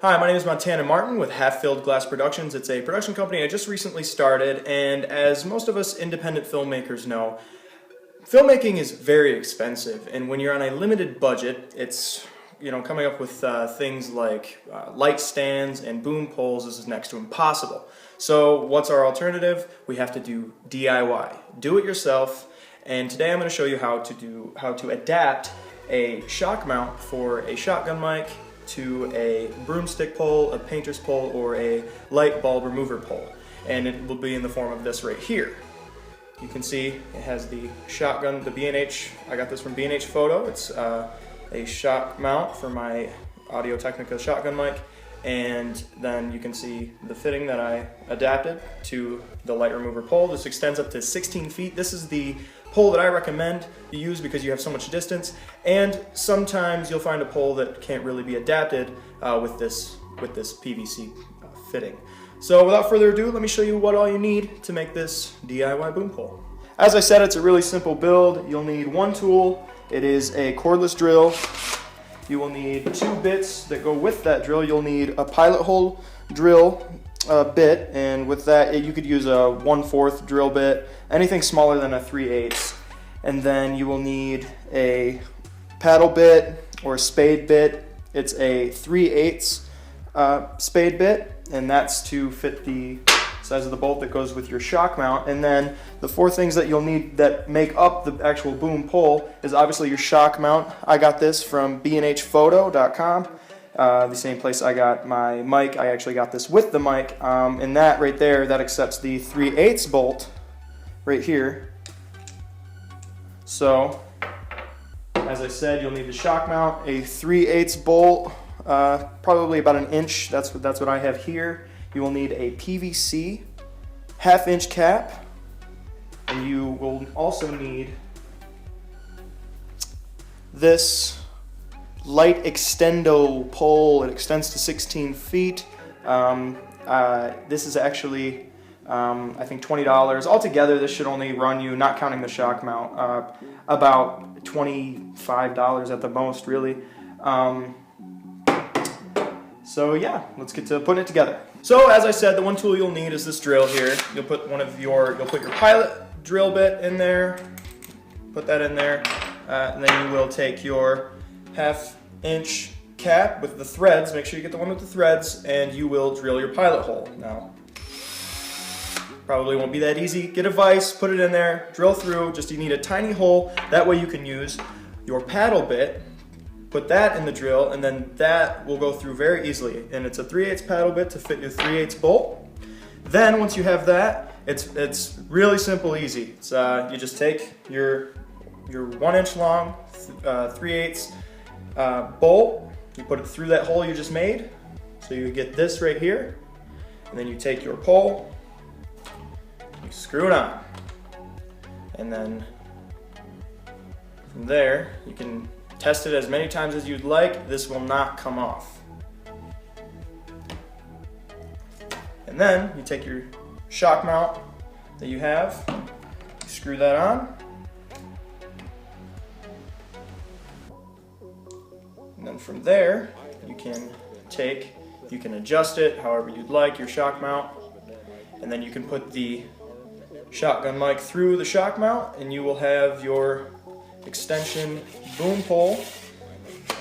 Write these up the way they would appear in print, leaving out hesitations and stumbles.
Hi, my name is Montana Martin with Half Filled Glass Productions. It's a production company I just recently started, and as most of us independent filmmakers know, filmmaking is very expensive, and when you're on a limited budget, it's coming up with things like light stands and boom poles is next to impossible. So what's our alternative? We have to do DIY, do it yourself, and today I'm going to show you how to adapt a shock mount for a shotgun mic to a broomstick pole, a painter's pole, or a light bulb remover pole. And it will be in the form of this right here. You can see it has the shotgun, the B&H, I got this from B&H Photo. It's a shock mount for my Audio-Technica shotgun mic. And then you can see the fitting that I adapted to the light remover pole. This extends up to 16 feet. This is the pole that I recommend you use because you have so much distance, and sometimes you'll find a pole that can't really be adapted with this PVC fitting. So without further ado, let me show you what all you need to make this DIY boom pole. As I said, it's a really simple build. You'll need one tool. It is a cordless drill. You will need 2 bits that go with that drill. You'll need a pilot hole drill bit, and with that you could use a 1/4 drill bit, anything smaller than a 3/8. And then you will need a paddle bit or a spade bit. It's a 3/8 spade bit, and that's to fit the size of the bolt that goes with your shock mount. And then the 4 things that you'll need that make up the actual boom pole is obviously your shock mount. I got this from bnhphoto.com. The same place I got my mic. I actually got this with the mic, and that right there, that accepts the 3/8 bolt right here. So as I said, you'll need the shock mount, a 3/8 bolt, probably about 1 inch. That's what I have here. You will need a PVC 1/2 inch cap, and you will also need this light extendo pole. It extends to 16 feet. This is actually I think $20. Altogether this should only run you, not counting the shock mount, about $25 at the most, really. So yeah, let's get to putting it together. So as I said, the one tool you'll need is this drill here. You'll put your pilot drill bit in there, put that in there, and then you will take your 1/2 inch cap with the threads. Make sure you get the one with the threads, and you will drill your pilot hole. Now, probably won't be that easy. Get a vise, put it in there, drill through. Just you need a tiny hole. That way you can use your paddle bit, put that in the drill, and then that will go through very easily. And it's a 3/8 paddle bit to fit your 3/8 bolt. Then once you have that, it's really simple, easy. It's, you just take your 1 inch long 3/8 bolt, you put it through that hole you just made. So you get this right here, and then you take your pole, you screw it on, and then from there you can test it as many times as you'd like. This will not come off. And then you take your shock mount that you have, you screw that on, and then from there you can adjust it however you'd like, your shock mount, and then you can put the shotgun mic through the shock mount, and you will have your extension boom pole,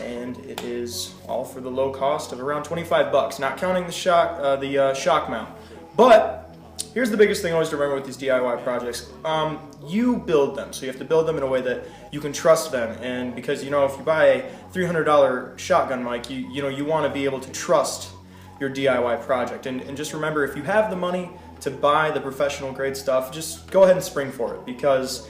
and it is all for the low cost of around 25 bucks, not counting the shock mount. But here's the biggest thing always to remember with these DIY projects. You build them, so you have to build them in a way that you can trust them. And because if you buy a $300 shotgun mic, you want to be able to trust your DIY project. And just remember, if you have the money to buy the professional grade stuff, just go ahead and spring for it, because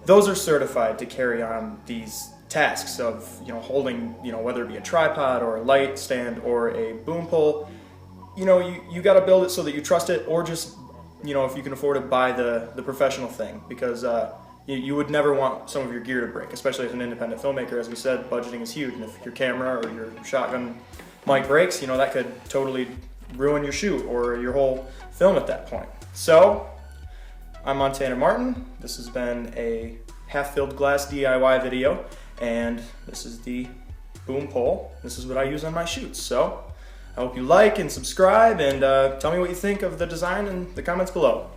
those are certified to carry on these tasks of holding whether it be a tripod or a light stand or a boom pole. You got to build it so that you trust it, or just if you can afford it, buy the professional thing, because you would never want some of your gear to break, especially as an independent filmmaker. As we said, budgeting is huge, and if your camera or your shotgun mic breaks, that could totally ruin your shoot or your whole film at that point. So I'm Montana Martin. This has been a half-filled glass DIY video, and this is the boom pole. This is what I use on my shoots. So I hope you like and subscribe, and tell me what you think of the design in the comments below.